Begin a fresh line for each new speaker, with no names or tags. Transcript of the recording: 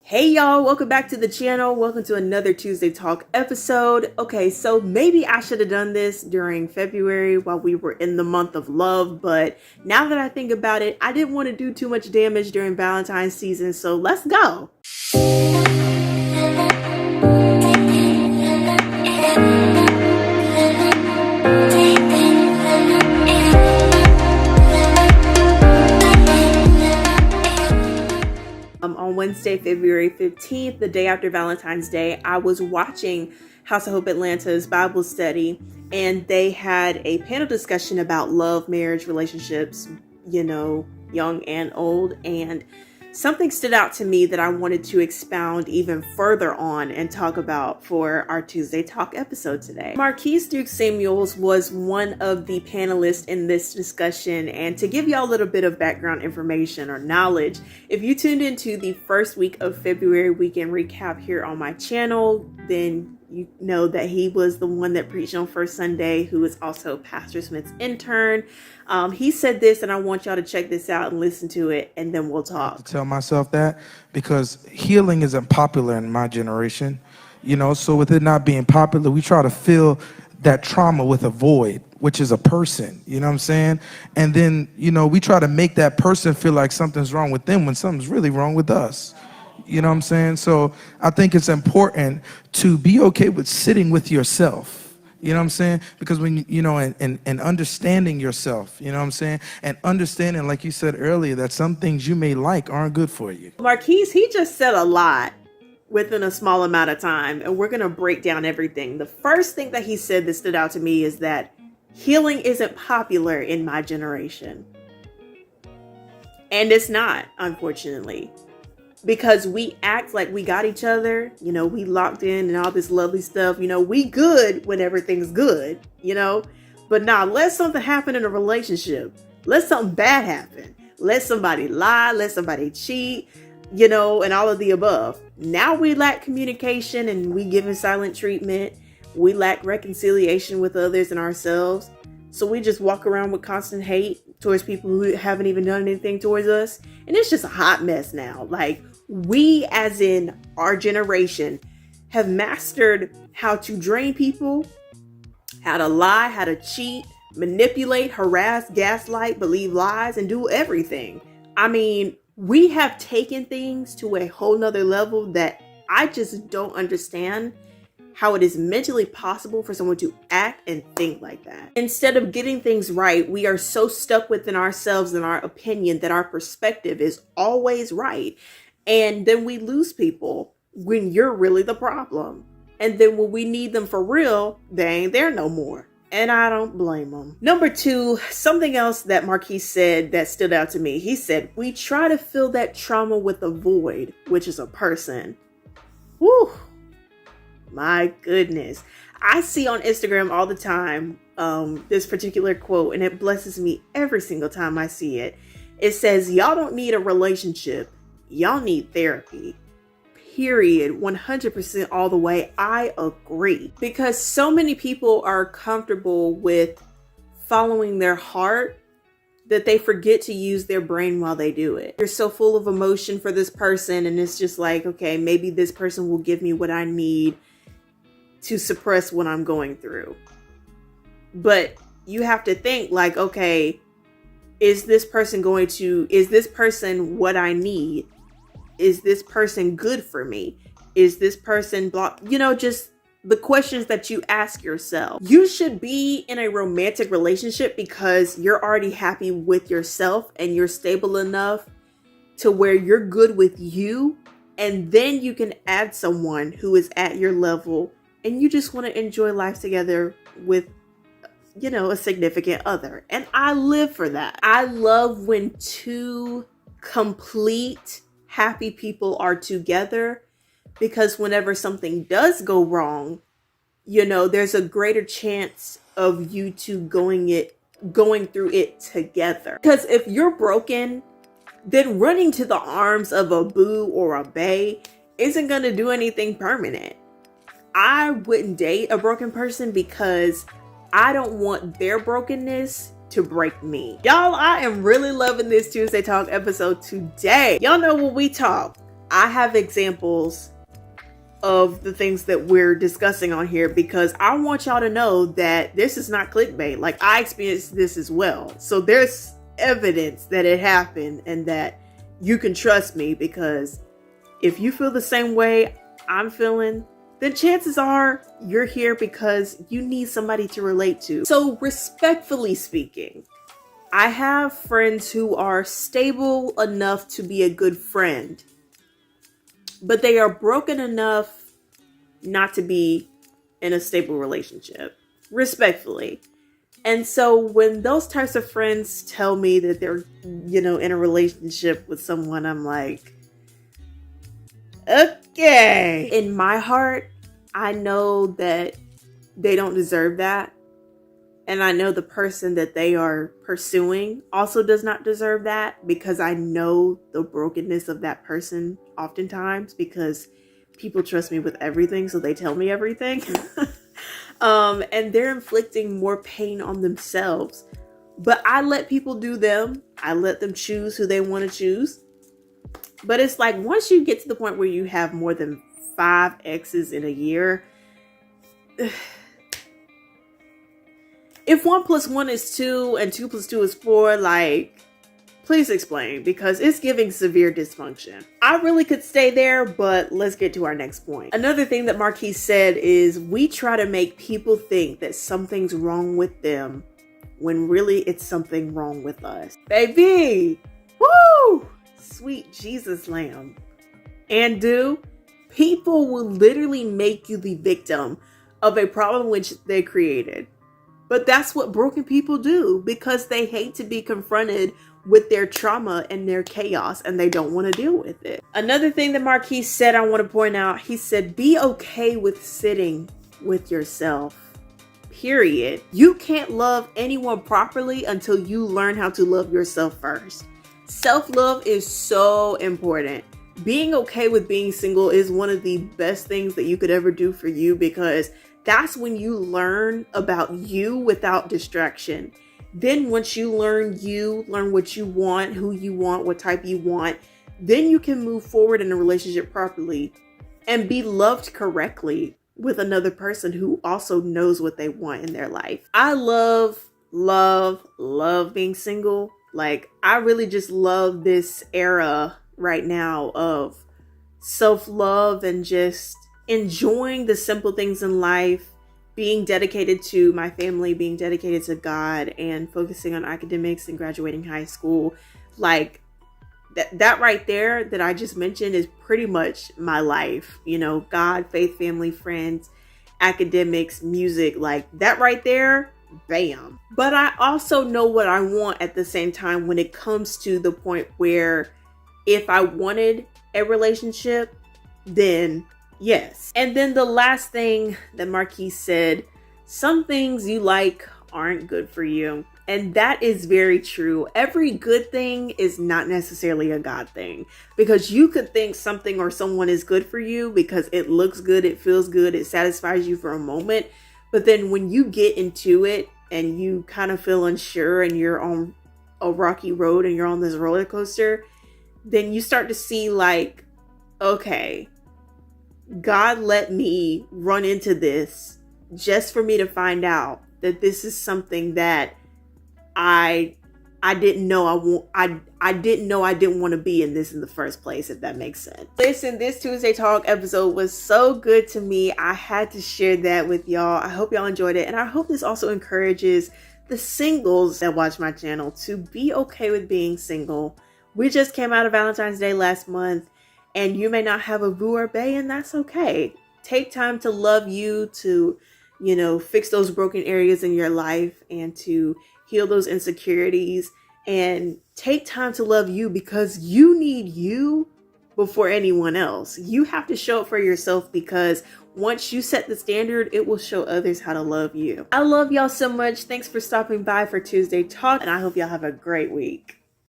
Hey y'all, welcome back to the channel. Welcome to another Tuesday Talk episode. Okay, so maybe I should have done this during February while we were in the month of love, but now that I think about it, I didn't want to do too much damage during Valentine's season, so let's go. On Wednesday, February 15th, the day after Valentine's Day, I was watching House of Hope Atlanta's Bible study, and they had a panel discussion about love, marriage, relationships, young and old. And something stood out to me that I wanted to expound even further on and talk about for our Tuesday Talk episode today. Marquise Duke Samuels was one of the panelists in this discussion, and to give y'all a little bit of background information or knowledge, if you tuned into the first week of February weekend recap here on my channel, then you know that he was the one that preached on First Sunday, who is also Pastor Smith's intern. He said this, and I want y'all to check this out and listen to it, and then we'll talk.
I have to tell myself that because healing isn't popular in my generation, so with it not being popular, we try to fill that trauma with a void, which is a person, you know what I'm saying? And then, we try to make that person feel like something's wrong with them when something's really wrong with us. You know what I'm saying? So I think it's important to be okay with sitting with yourself. You know what I'm saying? Because when, and understanding yourself, you know what I'm saying? And understanding, like you said earlier, that some things you may like aren't good for you.
Marquise, he just said a lot within a small amount of time, and we're going to break down everything. The first thing that he said that stood out to me is that healing isn't popular in my generation. And it's not, unfortunately. Because we act like we got each other, we locked in and all this lovely stuff, we good when everything's good, but now let something happen in a relationship. Let something bad happen. Let somebody lie, let somebody cheat, and all of the above. Now we lack communication and we giving silent treatment. We lack reconciliation with others and ourselves. So we just walk around with constant hate towards people who haven't even done anything towards us. And it's just a hot mess now. Like, we, as in our generation, have mastered how to drain people, how to lie, how to cheat, manipulate, harass, gaslight, believe lies, and do everything. I mean, we have taken things to a whole nother level that I just don't understand how it is mentally possible for someone to act and think like that. Instead of getting things right, we are so stuck within ourselves and our opinion that our perspective is always right. And then we lose people when you're really the problem. And then when we need them for real, they ain't there no more. And I don't blame them. Number two, something else that Marquise said that stood out to me. He said, we try to fill that trauma with a void, which is a person. Whew. My goodness. I see on Instagram all the time this particular quote, and it blesses me every single time I see it. It says, y'all don't need a relationship. Y'all need therapy. Period. 100% all the way. I agree. Because so many people are comfortable with following their heart that they forget to use their brain while they do it. You're so full of emotion for this person, and it's just like, okay, maybe this person will give me what I need to suppress what I'm going through. But you have to think like, okay, is this person what I need? Is this person good for me? Is this person just the questions that you ask yourself. You should be in a romantic relationship because you're already happy with yourself and you're stable enough to where you're good with you. And then you can add someone who is at your level and you just want to enjoy life together with, a significant other. And I live for that. I love when two complete happy people are together, because whenever something does go wrong, there's a greater chance of you two going through it together. Because if you're broken, then running to the arms of a boo or a bae isn't going to do anything permanent. I wouldn't date a broken person because I don't want their brokenness to break me. Y'all, I am really loving this Tuesday Talk episode today. Y'all know when we talk, I have examples of the things that we're discussing on here because I want y'all to know that this is not clickbait. Like, I experienced this as well. So there's evidence that it happened and that you can trust me, because if you feel the same way I'm feeling, then chances are you're here because you need somebody to relate to. So respectfully speaking, I have friends who are stable enough to be a good friend, but they are broken enough not to be in a stable relationship, respectfully. And so when those types of friends tell me that they're, in a relationship with someone, I'm like, okay. In my heart, I know that they don't deserve that. And I know the person that they are pursuing also does not deserve that, because I know the brokenness of that person oftentimes, because people trust me with everything, so they tell me everything. And they're inflicting more pain on themselves. But I let people do them. I let them choose who they want to choose. But it's like, once you get to the point where you have more than 5 exes in a year, if 1 + 1 is 2 and 2 + 2 is 4, like, please explain, because it's giving severe dysfunction. I really could stay there, but let's get to our next point. Another thing that Marquise said is, we try to make people think that something's wrong with them when really it's something wrong with us. Baby! Woo! Sweet Jesus lamb. And people will literally make you the victim of a problem which they created. But that's what broken people do, because they hate to be confronted with their trauma and their chaos, and they don't want to deal with it. Another thing that Marquis said, I want to point out, he said, be okay with sitting with yourself, period. You can't love anyone properly until you learn how to love yourself first. Self-love is so important. Being okay with being single is one of the best things that you could ever do for you, because that's when you learn about you without distraction. Then once you learn what you want, who you want, what type you want, then you can move forward in a relationship properly and be loved correctly with another person who also knows what they want in their life. I love being single. Like, I really just love this era right now of self-love and just enjoying the simple things in life, being dedicated to my family, being dedicated to God, and focusing on academics and graduating high school. Like, that right there that I just mentioned is pretty much my life. God, faith, family, friends, academics, music, like that right there, bam. But I also know what I want at the same time when it comes to the point where if I wanted a relationship, then yes. And then the last thing that Marquis said, some things you like aren't good for you. And that is very true. Every good thing is not necessarily a God thing, because you could think something or someone is good for you because it looks good, it feels good, it satisfies you for a moment. But then when you get into it and you kind of feel unsure and you're on a rocky road and you're on this roller coaster, then you start to see like, okay, God let me run into this just for me to find out that this is something that I didn't know I didn't know I didn't want to be in this in the first place, if that makes sense. Listen, this Tuesday Talk episode was so good to me. I had to share that with y'all. I hope y'all enjoyed it, and I hope this also encourages the singles that watch my channel to be okay with being single. We just came out of Valentine's Day last month, and you may not have a boo or bae, and that's okay. Take time to love you, to, fix those broken areas in your life, and to heal those insecurities, and take time to love you, because you need you before anyone else. You have to show up for yourself, because once you set the standard, it will show others how to love you. I love y'all so much. Thanks for stopping by for Tuesday Talk, and I hope y'all have a great week.